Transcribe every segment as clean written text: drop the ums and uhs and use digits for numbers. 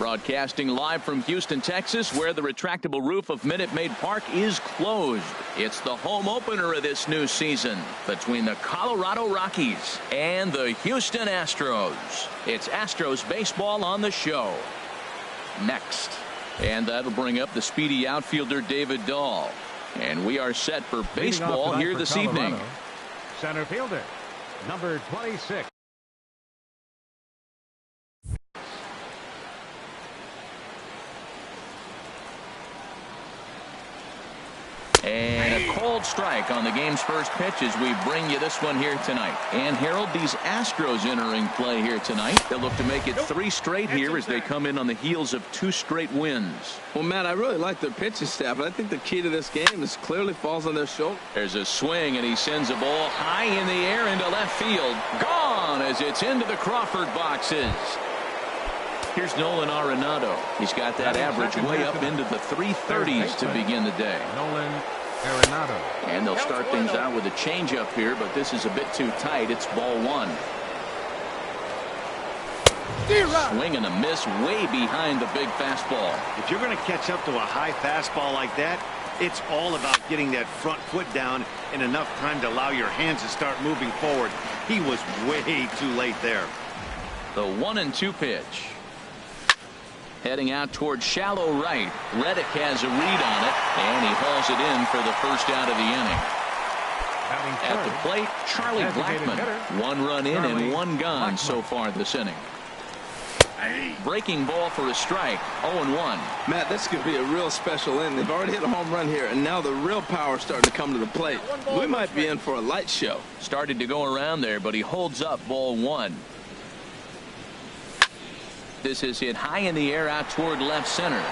Broadcasting live from Houston, Texas, where the retractable roof of Minute Maid Park is closed. It's the home opener of this new season between the Colorado Rockies and the Houston Astros. It's Astros baseball on the show. Next. And that'll bring up the speedy outfielder David Dahl. And we are set for baseball here this evening. Center fielder, number 26. And a cold strike on the game's first pitch as we bring you this one here tonight. And Harold, these Astros entering play here tonight. They'll look to make it 3 straight here as they come in on the heels of 2 straight wins. Well, Matt, I really like their pitching staff, but I think the key to this game is clearly falls on their shoulder. There's a swing, and he sends a ball high in the air into left field. Gone as it's into the Crawford boxes. Here's Nolan Arenado. He's got that average way up into the 330s to begin the day. Nolan Arenado. And they'll start things out with a changeup here, but this is a bit too tight. It's ball 1. Swing and a miss way behind the big fastball. If you're going to catch up to a high fastball like that, it's all about getting that front foot down in enough time to allow your hands to start moving forward. He was way too late there. The 1-2 pitch. Heading out towards shallow right. Reddick has a read on it, and he hauls it in for the first out of the inning. At the plate, Charlie Blackmon. 1 run in and 1 gone so far this inning. Breaking ball for a strike. 0-1. Matt, this could be a real special inning. They've already hit a home run here, and now the real power is starting to come to the plate. We might be in for a light show. Started to go around there, but he holds up ball 1. This is hit high in the air out toward left center.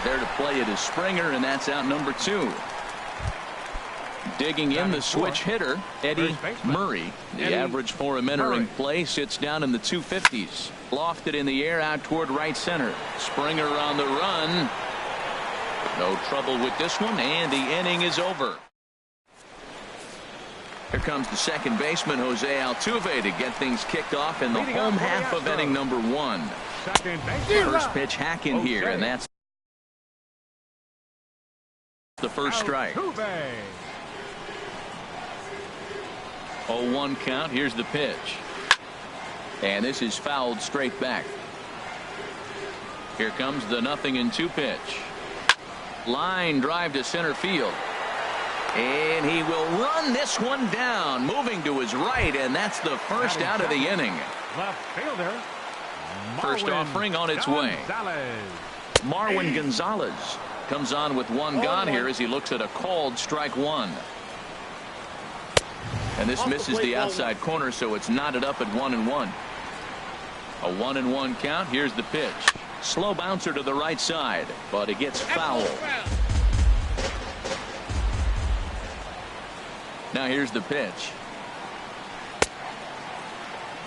There to play it is Springer, and that's out number 2. Digging in the switch hitter, Eddie Murray. The average for him entering play sits down in the 250s. Lofted in the air out toward right center. Springer on the run. No trouble with this one, and the inning is over. Here comes the second baseman, Jose Altuve, to get things kicked off in the home half of inning number 1. First pitch hack in here, and that's the first strike. 0-1 count. Here's the pitch. And this is fouled straight back. Here comes the 0-2 pitch. Line drive to center field. And he will run this one down, moving to his right, and that's the first out of the inning. Left fielder. First offering on its way. Marwin Gonzalez comes on with 1 gone here as he looks at a called strike 1. And this misses the outside corner, so it's knotted up at 1-1. A 1-1 count. Here's the pitch. Slow bouncer to the right side, but it gets fouled. Now here's the pitch.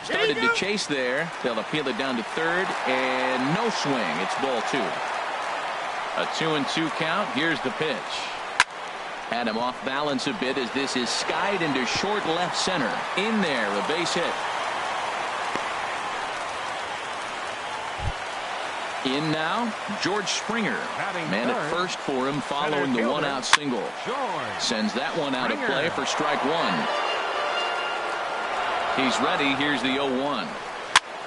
Started to chase there. They'll appeal it down to third, and no swing. It's ball 2. A 2-2 count. Here's the pitch. Had him off balance a bit as this is skied into short left center. In there, a base hit. In now, George Springer. Man at first for him following the 1-out single. Sends that one out of play for strike 1. He's ready. Here's the 0-1.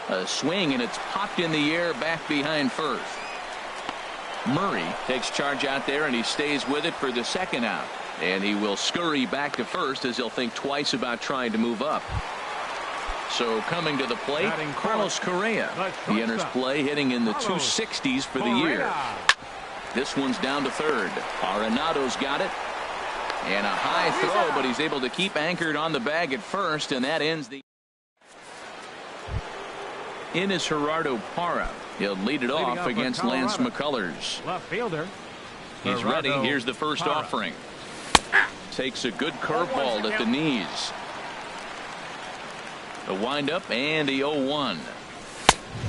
A swing, and it's popped in the air back behind first. Murray takes charge out there, and he stays with it for the 2nd out. And he will scurry back to first as he'll think twice about trying to move up. So coming to the plate, Carlos Correa. He enters play hitting in the 260s for the year. This one's down to third. Arenado's got it. And a high throw, but he's able to keep anchored on the bag at first, and that ends the. In is Gerardo Parra. He'll lead it off against Lance McCullers. Left fielder. He's ready. Here's the first offering. Takes a good curveball at the knees. The windup and the 0-1.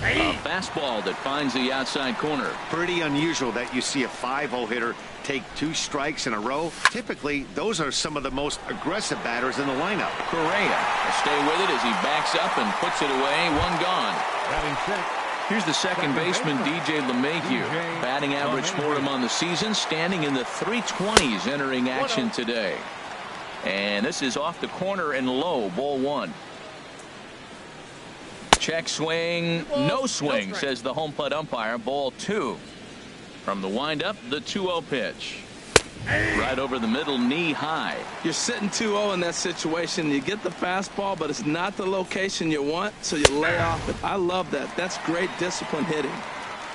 A fastball that finds the outside corner. Pretty unusual that you see a 5-0 hitter take 2 strikes in a row. Typically, those are some of the most aggressive batters in the lineup. Correa will stay with it as he backs up and puts it away. 1 gone. Batting sixth. Here's the second baseman, Joehl98. Batting average for him on the season, standing in the 320s entering action today. And this is off the corner and low, ball 1. Check swing, no swing, says the home plate umpire. Ball 2. From the windup, the 2-0 pitch. Right over the middle, knee high. You're sitting 2-0 in that situation. You get the fastball, but it's not the location you want, so you lay off it. I love that. That's great discipline hitting.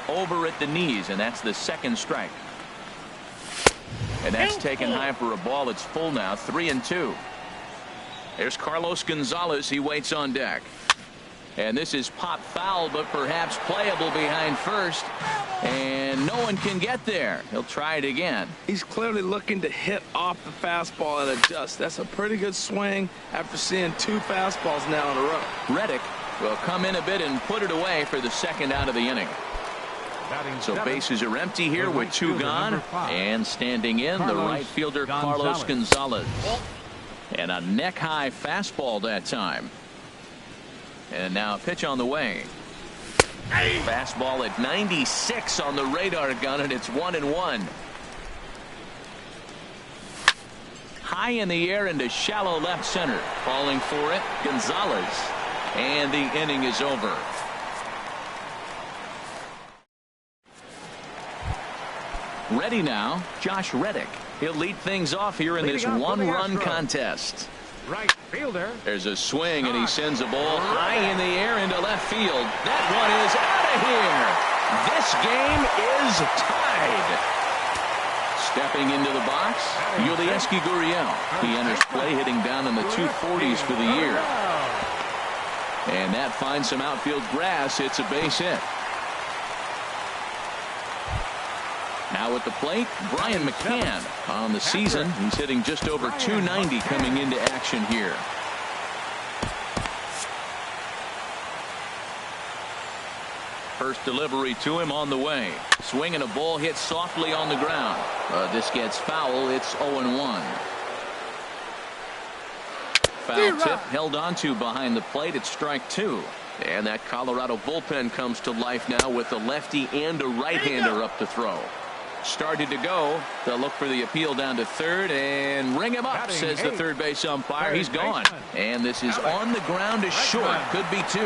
Over at the knees, and that's the second strike. And that's taken high for a ball. It's full now, 3-2. There's Carlos Gonzalez. He waits on deck. And this is pop foul, but perhaps playable behind first. And no one can get there. He'll try it again. He's clearly looking to hit off the fastball and adjust. That's a pretty good swing after seeing 2 fastballs now in a row. Reddick will come in a bit and put it away for the second out of the inning. So bases are empty here with 2 gone. And standing in, the right fielder, Carlos Gonzalez. And a neck-high fastball that time. And now a pitch on the way. Fastball at 96 on the radar gun, and it's 1-1. High in the air into shallow left center. Falling for it, Gonzalez. And the inning is over. Ready now, Josh Reddick. He'll lead things off here in this 1-run contest. Right fielder. There's a swing, and he sends a ball high in the air into left field. That one is out of here. This game is tied. Stepping into the box, Joehl98. He enters play hitting down in the 240s for the year. And that finds some outfield grass. It's a base hit. Now at the plate, Brian McCann. On the season, he's hitting just over 290 coming into action here. First delivery to him on the way. Swing and a ball hit softly on the ground. This gets foul. It's 0-1. Foul tip held onto behind the plate. It's strike 2. And that Colorado bullpen comes to life now with a lefty and a right-hander up to throw. Started to go. They'll look for the appeal down to third and ring him up, says the third base umpire. He's gone. And this is on the ground to short. Could be 2.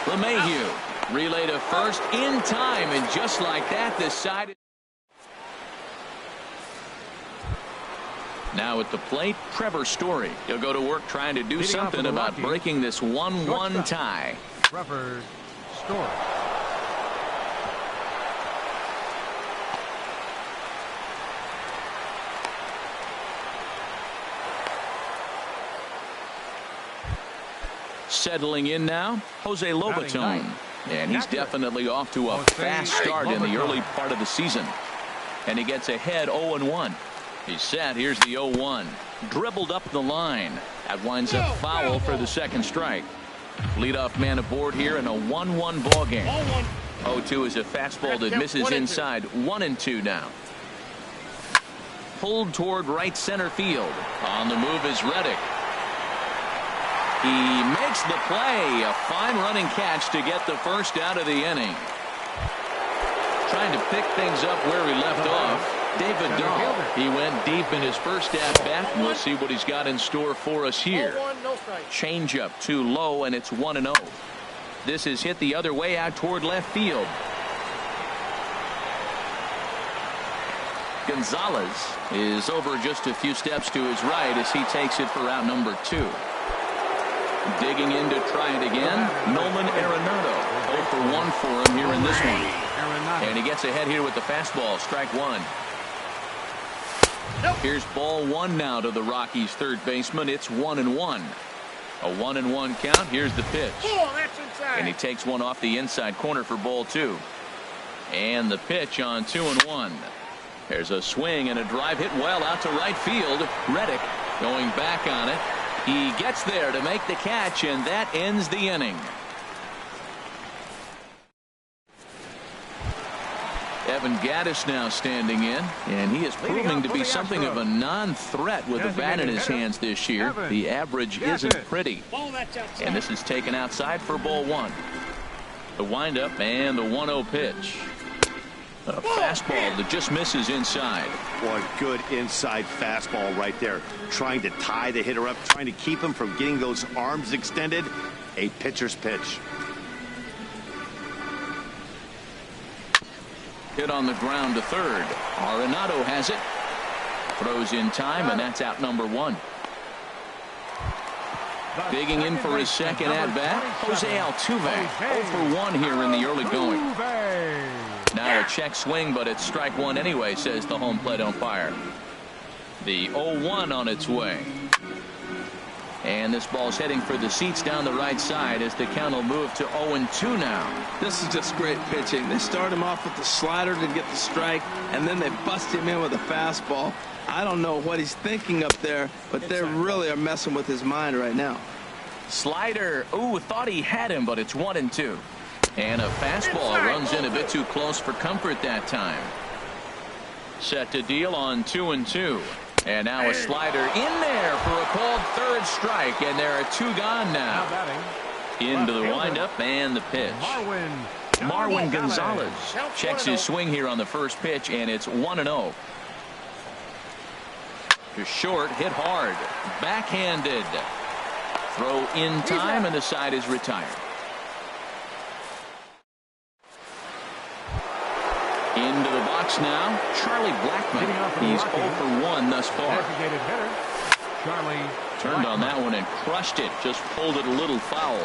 LeMahieu relay to first in time, and just like that, the side. Now at the plate, Trevor Story. He'll go to work trying to do something about breaking this 1-1 tie. Trevor Story. Settling in now, Jose Lobaton. And he's definitely off to a fast start in the early part of the season. And he gets ahead 0-1. He's set. Here's the 0-1. Dribbled up the line. That winds up foul for the second strike. Leadoff man aboard here in a 1-1 ball game. 0-2 is a fastball that misses inside. 1-2 now. Pulled toward right center field. On the move is Reddick. He makes the play. A fine running catch to get the first out of the inning. Trying to pick things up where he left off. David Dahl. He went deep in his first at bat. We'll see what he's got in store for us here. Changeup too low, and it's 1-0. This is hit the other way out toward left field. Gonzalez is over just a few steps to his right as he takes it for out number 2. Digging in to try it again, Nolan Arenado. 0 for 1 for him here in this one. And he gets ahead here with the fastball, strike 1. Here's ball 1 now to the Rockies' third baseman. It's 1-1. A 1-1 count. Here's the pitch. And he takes one off the inside corner for ball 2. And the pitch on 2-1. There's a swing and a drive hit well out to right field. Reddick going back on it. He gets there to make the catch, and that ends the inning. Chapman Gaddis now standing in, and he is proving to be something of a non-threat with the bat in his hands this year. The average isn't pretty. And this is taken outside for ball one. The windup and the 1-0 pitch. A fastball that just misses inside. Boy, good inside fastball right there. Trying to tie the hitter up, trying to keep him from getting those arms extended. A pitcher's pitch. Hit on the ground to third. Arenado has it. Throws in time, and that's out number one. Digging in for his second at-bat, Jose Altuve. 0 for 1 here in the early going. Now a check swing, but it's strike one anyway, says the home plate umpire. The 0-1 on its way. And this ball's heading for the seats down the right side as the count will move to 0-2 now. This is just great pitching. They start him off with the slider to get the strike, and then they bust him in with a fastball. I don't know what he's thinking up there, but they really are messing with his mind right now. Slider, ooh, thought he had him, but it's 1-2. And a fastball runs in a bit too close for comfort that time. Set to deal on 2-2. And now a slider in there for a called third strike, and there are two gone now. Into the windup and the pitch. Marwin Gonzalez checks his swing here on the first pitch, and it's 1-0. To short, hit hard, backhanded. Throw in time, and the side is retired. Into the box now, Charlie Blackmon. He's 0 for 1 thus far. Turned on that one and crushed it. Just pulled it a little foul.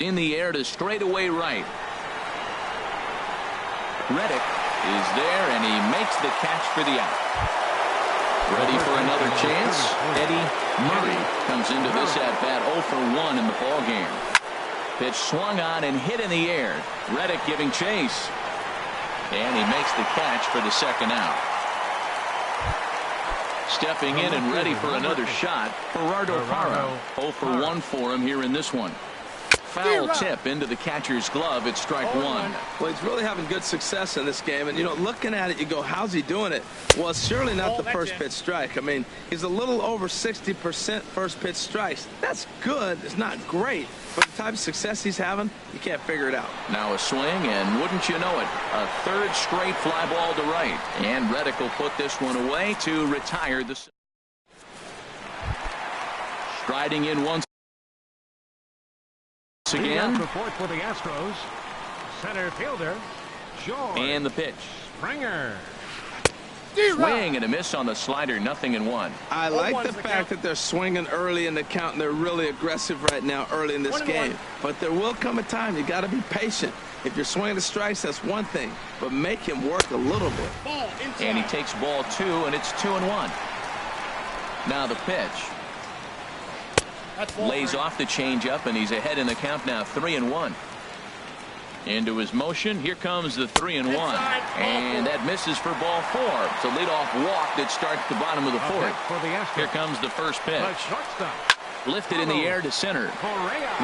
In the air to straightaway right. Reddick is there, and he makes the catch for the out. Ready for another chance. Eddie Murray comes into this at-bat 0 for 1 in the ballgame. Pitch swung on and hit in the air. Reddick giving chase. And he makes the catch for the second out. Stepping in and ready for another shot, Gerardo Parra. 0 for 1 for him here in this one. Foul tip into the catcher's glove. It's strike one. Well, he's really having good success in this game. And, you know, looking at it, you go, how's he doing it? Well, it's surely not the first pitch strike. I mean, he's a little over 60% first pitch strikes. That's good. It's not great. But the type of success he's having, you can't figure it out. Now a swing, and wouldn't you know it, a third straight fly ball to right. And Reddick will put this one away to retire the. Striding in once again. For the Astros, center fielder, George. And the pitch. Springer. Swing and a miss on the slider, 0-1. I like the fact that they're swinging early in the count, and they're really aggressive right now early in this game. But there will come a time you got to be patient. If you're swinging the strikes, that's one thing, but make him work a little bit. And he takes ball 2, and it's 2-1. Now the pitch. Lays off the changeup, and he's ahead in the count now, 3-1. Into his motion. Here comes the 3-1. And that misses for ball 4. It's a leadoff walk that starts the bottom of the fourth. Here comes the first pitch. Lifted in the air to center.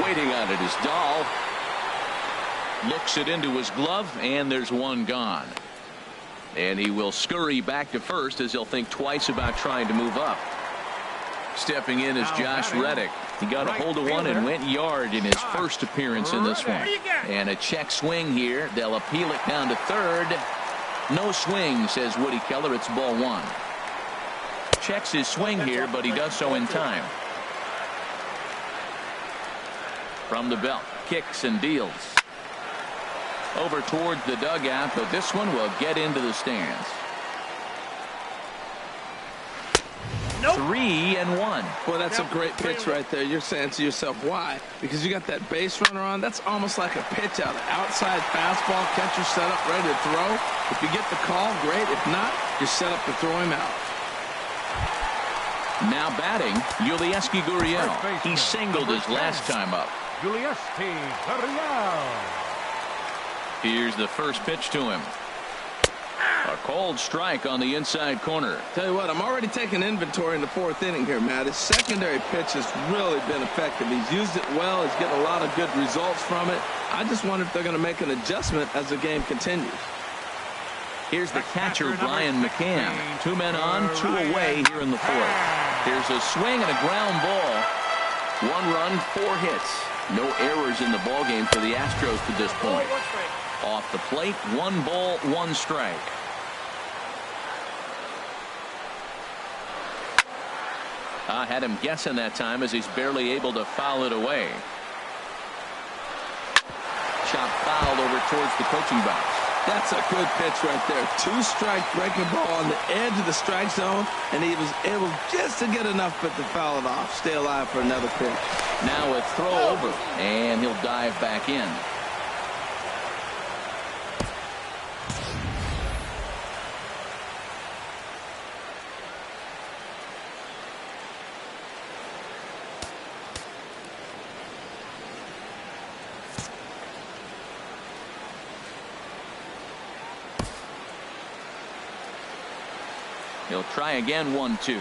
Waiting on it is Dahl. Looks it into his glove, and there's one gone. And he will scurry back to first as he'll think twice about trying to move up. Stepping in is Josh Reddick. He got a hold of one and went yard in his first appearance in this one. And a check swing here. They'll appeal it down to third. No swing, says Woody Keller. It's ball 1. Checks his swing here, but he does so in time. From the belt, kicks and deals. Over towards the dugout, but this one will get into the stands. 3-1. Well, that's a great pitch right there. You're saying to yourself, why? Because you got that base runner on. That's almost like a pitch out. Outside fastball, catcher set up, ready to throw. If you get the call, great. If not, you're set up to throw him out. Now batting, Yulieski Gurriel. He singled his last time up. Yulieski Gurriel. Here's the first pitch to him. A cold strike on the inside corner. Tell you what, I'm already taking inventory in the 4th inning here, Matt. His secondary pitch has really been effective. He's used it well. He's getting a lot of good results from it. I just wonder if they're going to make an adjustment as the game continues. Here's the catcher, Brian McCann. 2 men on, 2 away here in the 4th. Here's a swing and a ground ball. 1 run, 4 hits. No errors in the ballgame for the Astros to this point. Off the plate, 1 ball, 1 strike. I had him guessing that time as he's barely able to foul it away. Shot fouled over towards the coaching box. That's a good pitch right there. 2-strike breaking ball on the edge of the strike zone, and he was able just to get enough but to foul it off. Stay alive for another pitch. Now a throw over, and he'll dive back in. He'll try again, 1-2.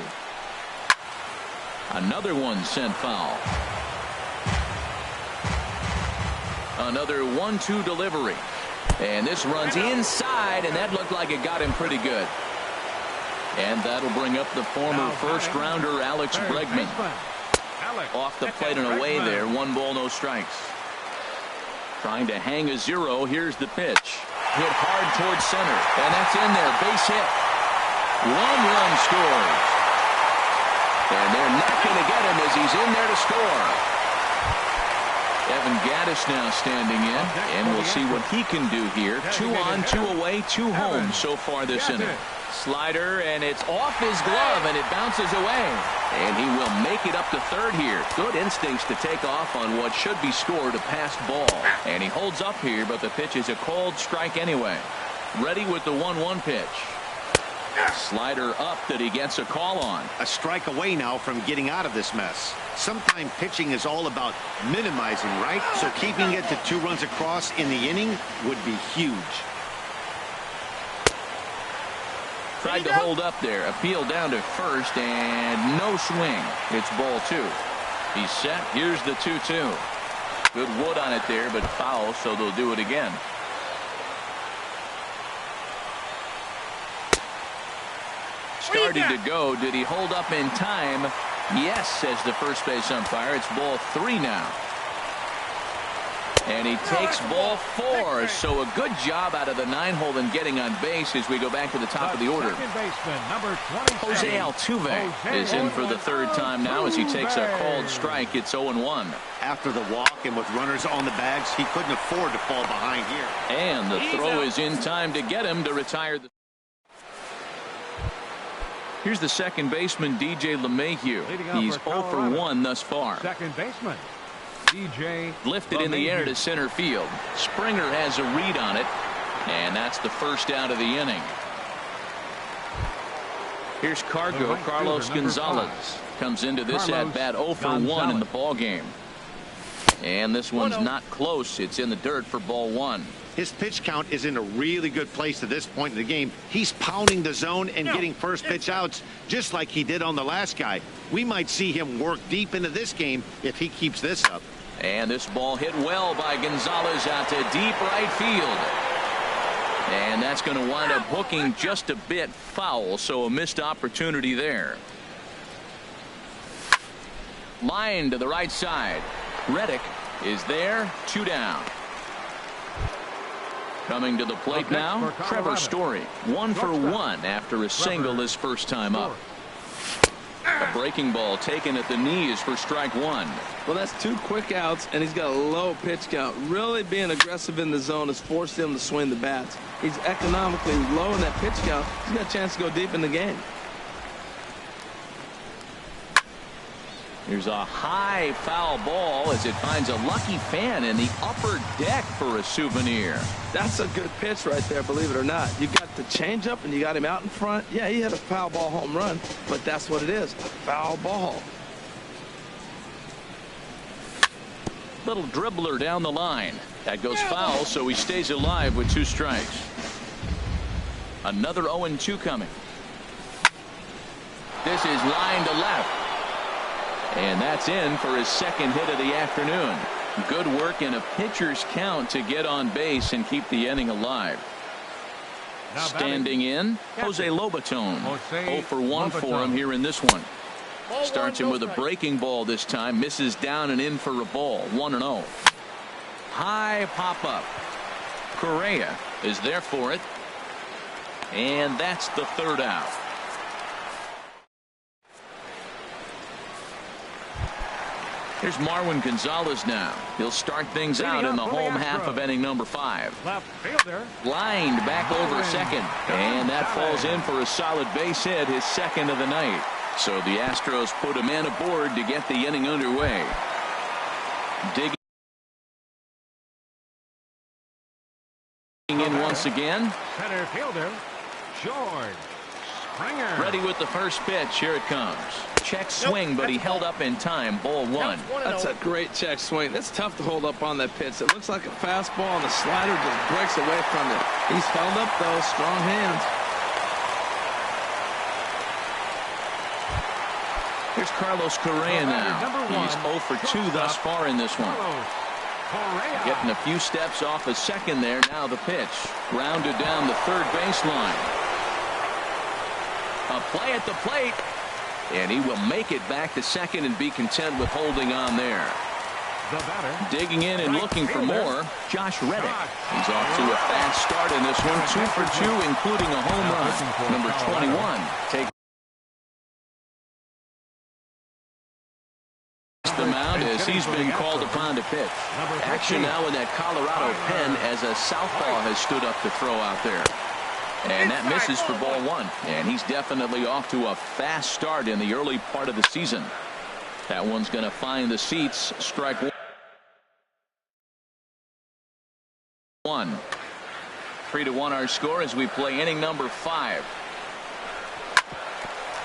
Another one sent foul. Another 1-2 delivery. And this runs inside, and that looked like it got him pretty good. And that'll bring up the former first-rounder Alex Bregman. Off the plate and away there. 1 ball, no strikes. Trying to hang a 0. Here's the pitch. Hit hard towards center. And that's in there. Base hit. 1 run scores. And they're not going to get him as he's in there to score. Evan Gattis now standing in, and we'll see what he can do here. 2 on, 2 away, 2 home so far this inning. Slider, and it's off his glove, and it bounces away. And he will make it up to third here. Good instincts to take off on what should be scored a passed ball. And he holds up here, but the pitch is a called strike anyway. Ready with the 1-1 pitch. Slider up that he gets a call on. A strike away now from getting out of this mess. Sometimes pitching is all about minimizing, right? So keeping it to 2 runs across in the inning would be huge. Tried to hold up there. Appeal down to first, and no swing. It's ball 2. He's set. Here's the 2-2. Good wood on it there, but foul, so they'll do it again. Starting to go. Did he hold up in time? Yes, says the first base umpire. It's ball 3 now. And he takes ball 4. So a good job out of the 9-hole in getting on base as we go back to the top of the order. Jose Altuve is in for the 3rd time now as he takes a called strike. It's 0-1. After the walk and with runners on the bags, he couldn't afford to fall behind here. And the throw is in time to get him to retire. Here's the second baseman, DJ LeMahieu. He's 0 for 1 thus far. Second baseman, DJ lifted in the air to center field. Springer has a read on it, and that's the first out of the inning. Here's Cargo. Carlos Gonzalez comes into this at-bat 0 for 1 in the ballgame. And this one's not close. It's in the dirt for ball 1. His pitch count is in a really good place at this point in the game. He's pounding the zone and getting first pitch outs just like he did on the last guy. We might see him work deep into this game if he keeps this up. And this ball hit well by Gonzalez out to deep right field. And that's going to wind up hooking just a bit foul, so a missed opportunity there. Line to the right side. Reddick is there. 2 down. Coming to the plate now, Trevor Story. 1 for 1 after a single his first time up. A breaking ball taken at the knees for strike 1. Well, that's 2 quick outs, and he's got a low pitch count. Really being aggressive in the zone has forced him to swing the bats. He's economically low in that pitch count. He's got a chance to go deep in the game. Here's a high foul ball as it finds a lucky fan in the upper deck for a souvenir. That's a good pitch right there, believe it or not. You got the changeup and you got him out in front. Yeah, he had a foul ball home run, but that's what it is, a foul ball. Little dribbler down the line. That goes foul, so he stays alive with 2 strikes. Another 0-2 coming. This is line to left. And that's in for his second hit of the afternoon. Good work in a pitcher's count to get on base and keep the inning alive. Now Standing in, Jose Lobaton. 0 for 1 for him here in this one. Starts him with a breaking ball this time. Misses down and in for a ball. 1-0. High pop up. Correa is there for it. And that's the third out. Here's Marwin Gonzalez now. He'll start things out in the home half of inning number 5. Left fielder. Lined back over second. And that falls in for a solid base hit, his second of the night. So the Astros put a man aboard to get the inning underway. Digging in once again. Center fielder, George Springer. Ready with the first pitch. Here it comes. Check swing, but he held up in time. Ball 1. That's a great check swing. That's tough to hold up on that pitch. It looks like a fastball, and the slider just breaks away from it. He's held up, though. Strong hands. Here's Carlos Correa now. He's 0 for 2 thus far in this one. Getting a few steps off a second there. Now the pitch. Grounded down the third baseline. A play at the plate. And he will make it back to second and be content with holding on there. Digging in and looking for more, Josh Reddick. He's off to a fast start in this one. 2 for 2, including a home run. Number 21. Take the mound as he's been called upon to pitch. Action now in that Colorado pen as a southpaw has stood up to throw out there. And that misses for ball 1. And he's definitely off to a fast start in the early part of the season. That one's going to find the seats. Strike 1. 3-1 our score as we play inning number 5.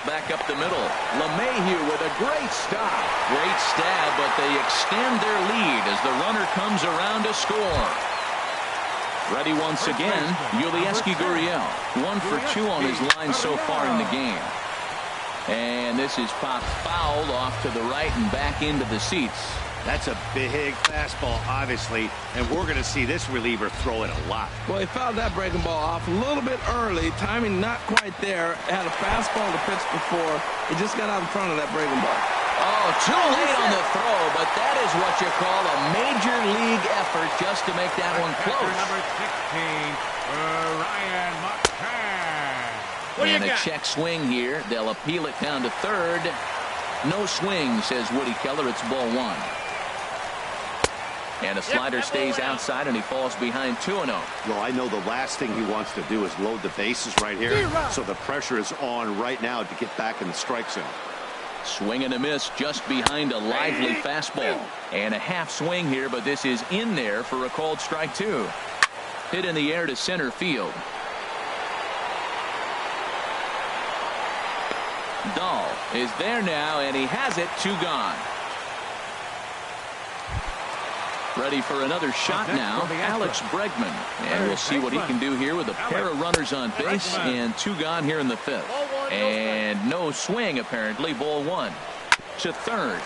Back up the middle. LeMahieu with a great stop. Great stab, but they extend their lead as the runner comes around to score. Ready once again, Yulieski Gurriel. 1 for 2 on his line so far in the game. And this is popped foul off to the right and back into the seats. That's a big fastball, obviously, and we're going to see this reliever throw it a lot. Well, he fouled that breaking ball off a little bit early. Timing not quite there. Had a fastball to pitch before. He just got out in front of that breaking ball. Oh, too late on the throw, but that is what you call a major league effort just to make that one close. Number 16, Ryan McCann. And a check swing here. They'll appeal it down to third. No swing, says Woody Keller. It's ball 1. And a slider stays outside, and he falls behind 2-0. Well, I know the last thing he wants to do is load the bases right here. So the pressure is on right now to get back in the strike zone. Swing and a miss just behind a lively fastball. And a half swing here, but this is in there for a called strike 2. Hit in the air to center field. Dahl is there now, and he has it. 2 gone. Ready for another shot now, Alex Bregman. And we'll see what he can do here with a pair of runners on base and 2 gone here in the 5th. And no swing, apparently. Ball 1 to third.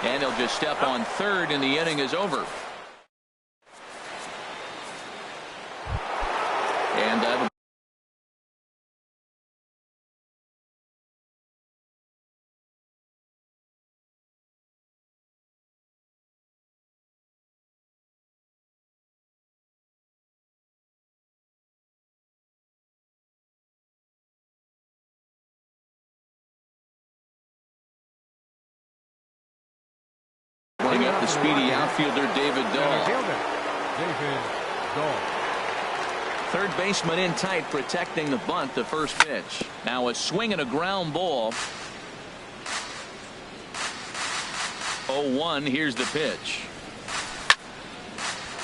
And he'll just step on third, and the inning is over. And that'll bring up the speedy outfielder David Dahl. Third baseman in tight, protecting the bunt. The first pitch. Now a swing and a ground ball. 0-1. Here's the pitch.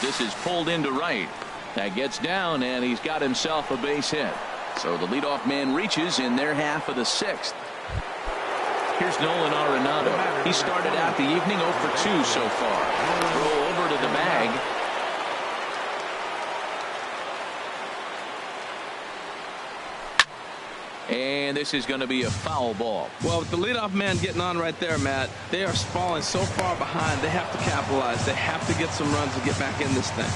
This is pulled into right. That gets down, and he's got himself a base hit. So the leadoff man reaches in their half of the 6th. Here's Nolan Arenado. He started out the evening 0 for 2 so far. Throw over to the bag. And and this is going to be a foul ball. Well, with the leadoff man getting on right there, Matt, they are falling so far behind. They have to capitalize. They have to get some runs to get back in this thing.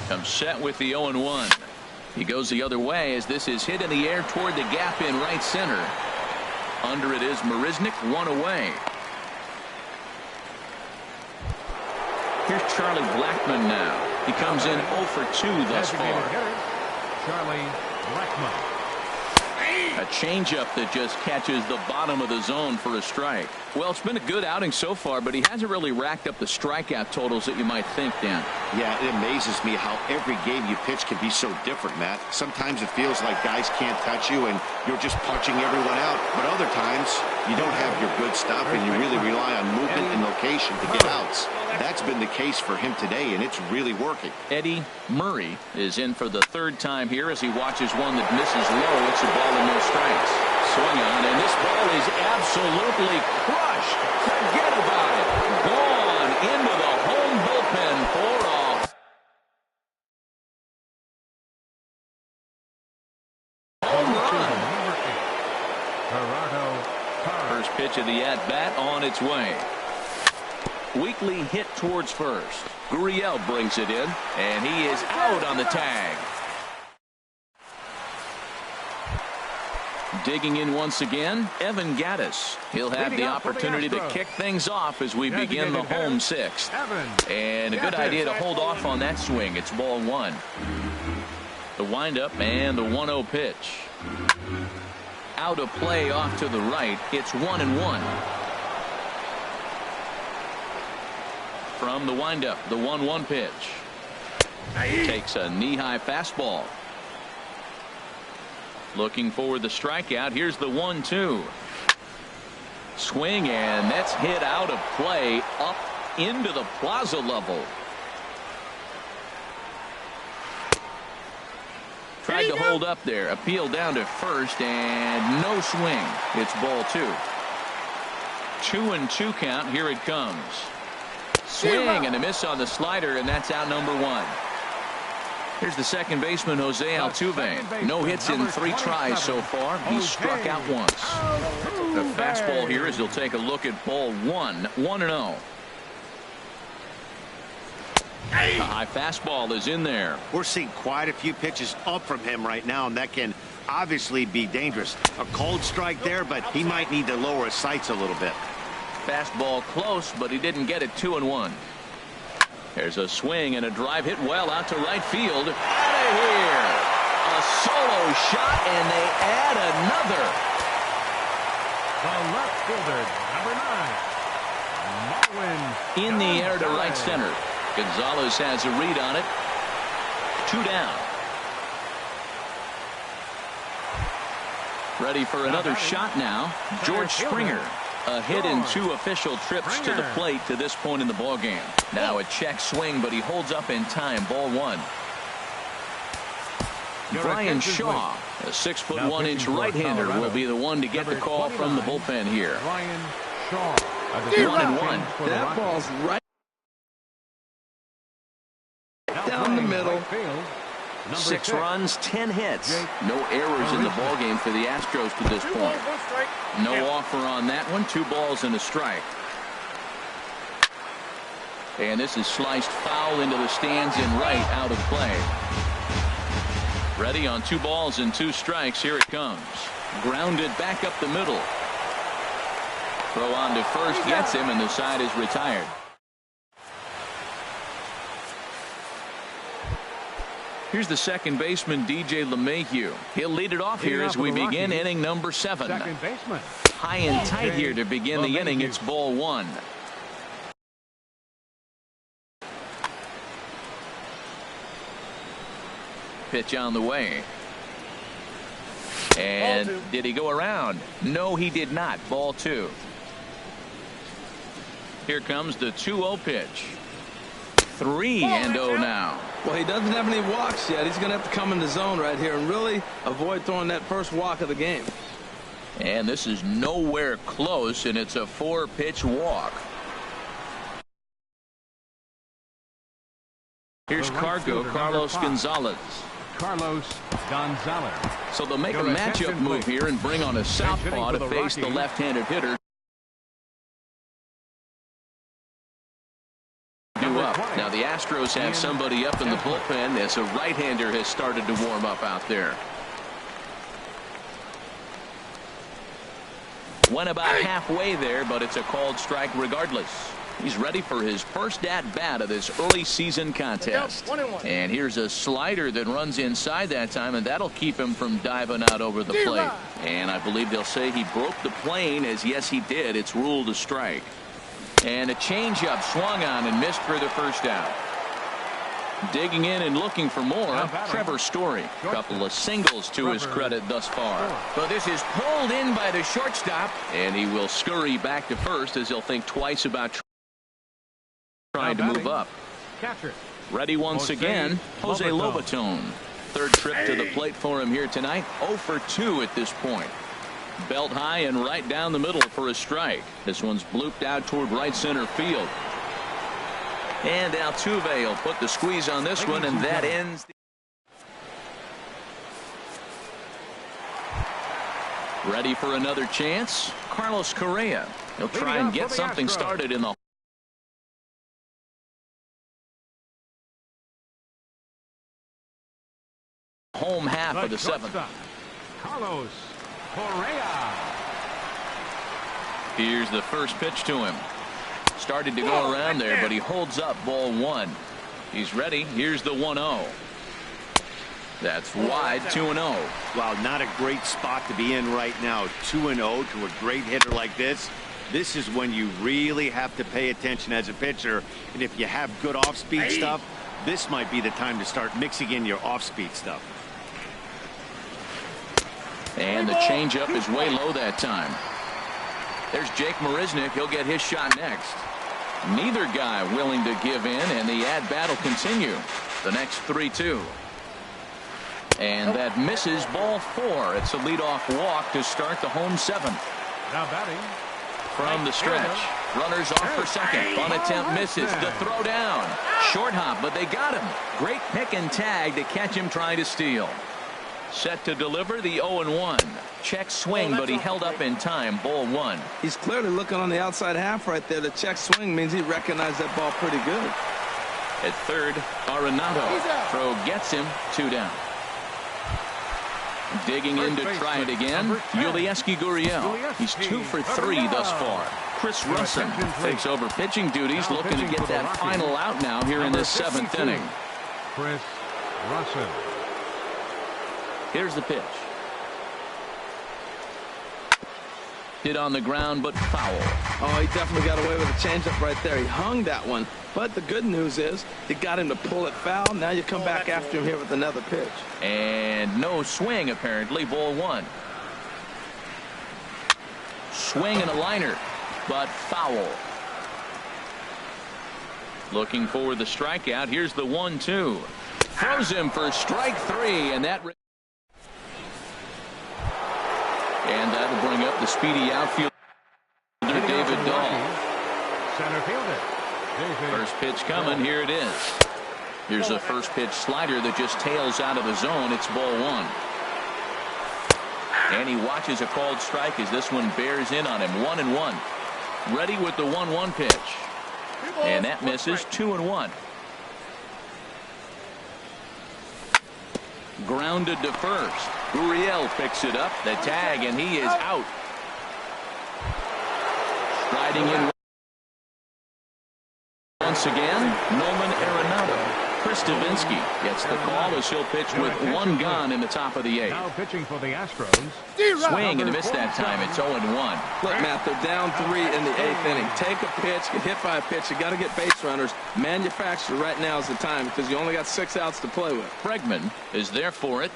Comes set with the 0-1. He goes the other way as this is hit in the air toward the gap in right center. Under it is Marisnik, one away. Here's Charlie Blackmon now. He comes in 0 for 2 thus far. Charlie Blackmon. A changeup that just catches the bottom of the zone for a strike. Well, it's been a good outing so far, but he hasn't really racked up the strikeout totals that you might think, Dan. Yeah, it amazes me how every game you pitch can be so different, Matt. Sometimes it feels like guys can't touch you and you're just punching everyone out. But other times, you don't have your good stuff and you really rely on movement and location to get outs. That's been the case for him today, and it's really working. Eddie Murray is in for the third time here as he watches one that misses low. It's a ball and no strikes. Swing on, and this ball is absolutely crushed. Forget about it. Gone into the home bullpen for a home run. First pitch of the at-bat on its way. Weekly hit towards first. Gurriel brings it in, and he is out on the tag. Digging in once again, Evan Gattis. He'll have the opportunity to kick things off as we begin the home sixth. And a good idea to hold off on that swing. It's ball 1. The windup and the 1-0 pitch. Out of play off to the right. It's 1-1. From the windup, the 1-1 pitch. Takes a knee-high fastball. Looking for the strikeout. Here's the 1-2. Swing, and that's hit out of play up into the plaza level. Tried to hold up there. Appeal down to first, and no swing. It's ball 2. 2-2 count. Here it comes. Swing and a miss on the slider, and that's out number 1. Here's the second baseman, Jose Altuve. No hits in 3 tries so far. He's struck out once. The fastball here as he'll take a look at ball 1. 1-0. The high fastball is in there. We're seeing quite a few pitches up from him right now, and that can obviously be dangerous. A cold strike there, but he might need to lower his sights a little bit. Fastball close, but he didn't get it. 2-1. There's a swing and a drive hit well out to right field. Out of here. A solo shot, and they add another. The left fielder, number 9, Marwin. In the air to right center. Gonzalez has a read on it. 2 down. Ready for another shot now. George Springer. A hit in 2 official trips to the plate to this point in the ballgame. Now a check swing, but he holds up in time. Ball 1. Brian Shaw, a 6'1" right-hander, will be the one to get the call from the bullpen here. Brian Shaw. 1-1. That ball's right down the middle. 6 runs, 10 hits. No errors in the ballgame for the Astros to this point. No offer on that one. 2 balls and a strike. And this is sliced foul into the stands in right, out of play. Ready on 2 balls and 2 strikes. Here it comes. Grounded back up the middle. Throw on to first, gets him, and the side is retired. Here's the second baseman, DJ LeMahieu. He'll lead it off here as we begin inning number 7. Second baseman. High and tight here to begin the inning. It's ball 1. Pitch on the way. And did he go around? No, he did not. Ball 2. Here comes the 2-0 pitch. 3-0 now. Well, he doesn't have any walks yet. He's going to have to come in the zone right here and really avoid throwing that first walk of the game. And this is nowhere close, and it's a 4-pitch walk. Here's Carlos Gonzalez. Carlos Gonzalez. So they'll make a matchup move here and bring on a southpaw to face the left-handed hitter. Now the Astros have somebody up in the bullpen as a right-hander has started to warm up out there. Went about halfway there, but it's a called strike regardless. He's ready for his first at-bat of this early season contest. And here's a slider that runs inside that time, and that'll keep him from diving out over the plate. And I believe they'll say he broke the plane, as yes he did. It's ruled a strike. And a changeup swung on and missed for the first out. Digging in and looking for more, Trevor Story. A couple of singles to his credit thus far. But this is pulled in by the shortstop, and he will scurry back to first as he'll think twice about trying to move up. Ready once again, Jose Lobaton. Third trip to the plate for him here tonight. 0 for 2 at this point. Belt high and right down the middle for a strike. This one's blooped out toward right center field. And Altuve will put the squeeze on this one, and that ends. Ready for another chance? Carlos Correa. He'll try and get something started in the home half of the seventh. Carlos Correa. Here's the first pitch to him. Started to go around there, but he holds up ball one. He's ready. Here's the 1-0. That's wide. 2-0. Well, not a great spot to be in right now. 2-0 to a great hitter like this. This is when you really have to pay attention as a pitcher. And if you have good off-speed stuff, this might be the time to start mixing in your off-speed stuff. And the changeup is way low that time. There's Jake Marisnick. He'll get his shot next. Neither guy willing to give in, and the at-bat will continue. The next 3-2. And that misses ball 4. It's a leadoff walk to start the home seventh. Now batting from the stretch. Runners off for second. Bunt attempt misses. The throw down. Short hop, but they got him. Great pick and tag to catch him trying to steal. Set to deliver the 0-1. Check swing, but he held up in time. Ball 1. He's clearly looking on the outside half right there. The check swing means he recognized that ball pretty good. At third, Arenado. Throw gets him. 2 down. Digging in to try it again. Yulieski Gurriel. He's 2 for 3 thus far. Chris Russin takes over pitching duties, looking to get that final out now here in this 7th inning. Chris Russin. Here's the pitch. Hit on the ground, but foul. Oh, he definitely got away with a changeup right there. He hung that one. But the good news is he got him to pull it foul. Now you come back after him here with another pitch. And no swing, apparently. Ball 1. Swing and a liner, but foul. Looking for the strikeout. Here's the 1-2. Throws him for strike 3, and that. And that'll bring up the speedy outfielder, David Dahl. Center fielder. First pitch coming. Here it is. Here's a first pitch slider that just tails out of the zone. It's ball 1. And he watches a called strike as this one bears in on him. 1-1. Ready with the 1-1 pitch. And that misses. 2-1. Grounded to first. Gurriel picks it up. The tag, and he is out. Striding in once again, Nolan Arenado. Chris Davinsky gets the call as he'll pitch with 1 gone in the top of the 8th. Now pitching for the Astros. Swing and a miss that time. It's 0-1. Look, Matt, they're down 3 in the 8th inning. Take a pitch, get hit by a pitch. You got to get base runners. Manufacture right now is the time because you only got 6 outs to play with. Bregman is there for it.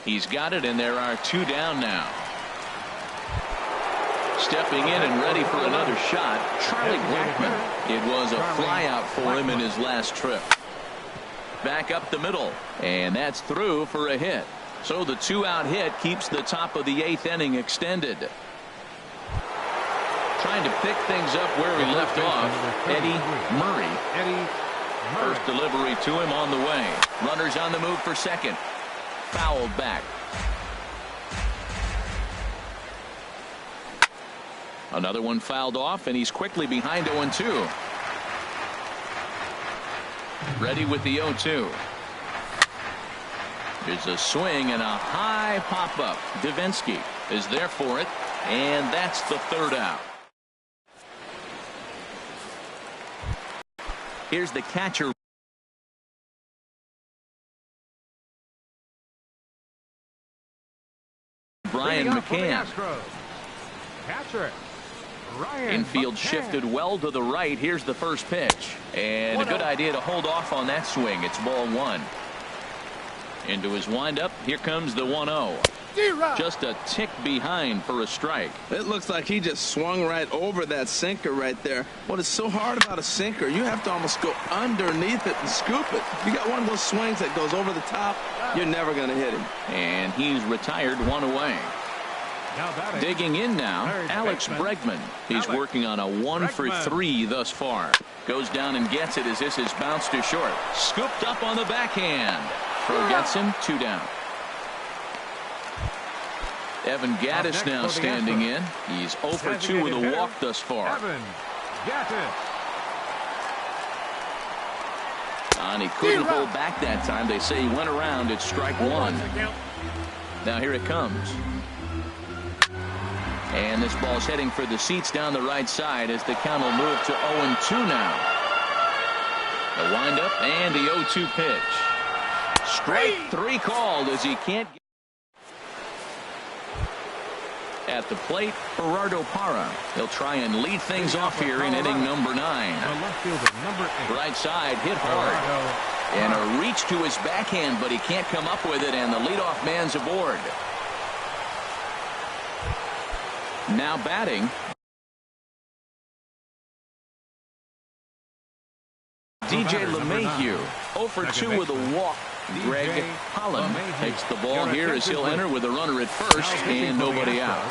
He's got it, and there are 2 down now. Stepping in and ready for another shot, Charlie Blackmon. It was a flyout for him in his last trip. Back up the middle, and that's through for a hit. So the 2-out hit keeps the top of the 8th inning extended. Trying to pick things up where he left off, Eddie Murray. First delivery to him on the way. Runners on the move for second. fouled back. Another one fouled off, and he's quickly behind 0-2. Ready with the 0-2. There's a swing and a high pop-up. Davinsky is there for it, and that's the third out. Here's the catcher. Brian McCann. Catcher Ryan Infield McCann. shifted well to the right. Here's the first pitch. And a good idea to hold off on that swing. It's ball one. Into his windup. Here comes the 1-0. Just a tick behind for a strike. It looks like he just swung right over that sinker right there. What is so hard about a sinker, you have to almost go underneath it and scoop it. If you got one of those swings that goes over the top, you're never going to hit him. And he's retired, one away. Digging in now, Alex Bregman. He's working on a 1-for-3 thus far. Goes down and gets it as this is bounced to short. Scooped up on the backhand. Throw gets him, 2 down. Evan Gattis now standing in. He's 0-for-2 with a walk thus far. Evan Gattis. And he couldn't hold back that time. They say he went around at strike one. Now here it comes. And this ball's heading for the seats down the right side as the count will move to 0-2 now. The windup and the 0-2 pitch. Strike 3 called as he can't get at the plate. Gerardo Parra. He'll try and lead things off here in inning number 9. The left fielder, number 8. Right side hit hard. And a reach to his backhand, but he can't come up with it, and the leadoff man's aboard. Now batting, DJ LeMahieu, 0-for-2 with a walk. Greg Holland takes the ball here as he'll enter with a runner at first and nobody out.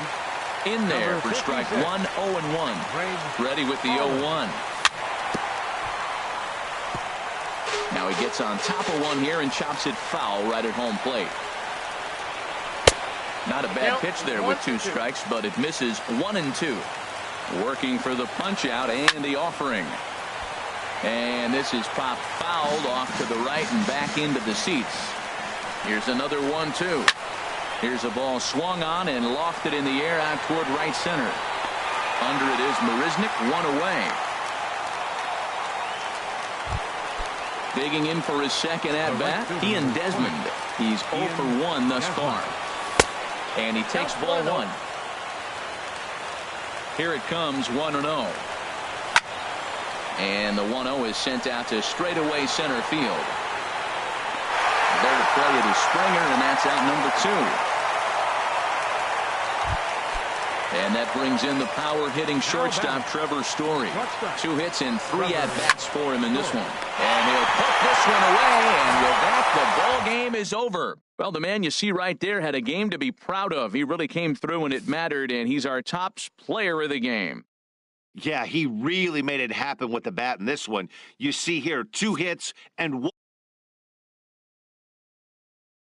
In there for strike 1, 0-1. Ready with the 0-1. Now he gets on top of one here and chops it foul right at home plate. Not a bad pitch there with 2 strikes, but it misses 1-2. Working for the punch out and the offering. And this is popped fouled off to the right and back into the seats. Here's another 1-2. Here's a ball swung on and lofted in the air out toward right center. Under it is Marisnick, 1 away. Digging in for his second at bat, Ian Desmond. He's 0-for-1 thus far. And he takes ball 1. Here it comes, 1-0. And the 1-0 is sent out to straightaway center field. There to play it is Springer, and that's out number 2. And that brings in the power-hitting shortstop Trevor Story. 2 hits and 3 at-bats for him in this one. And he'll put this one away, and with that, the ball game is over. Well, the man you see right there had a game to be proud of. He really came through, and it mattered, and he's our top player of the game. Yeah, he really made it happen with the bat in this one. You see here 2 hits and 1.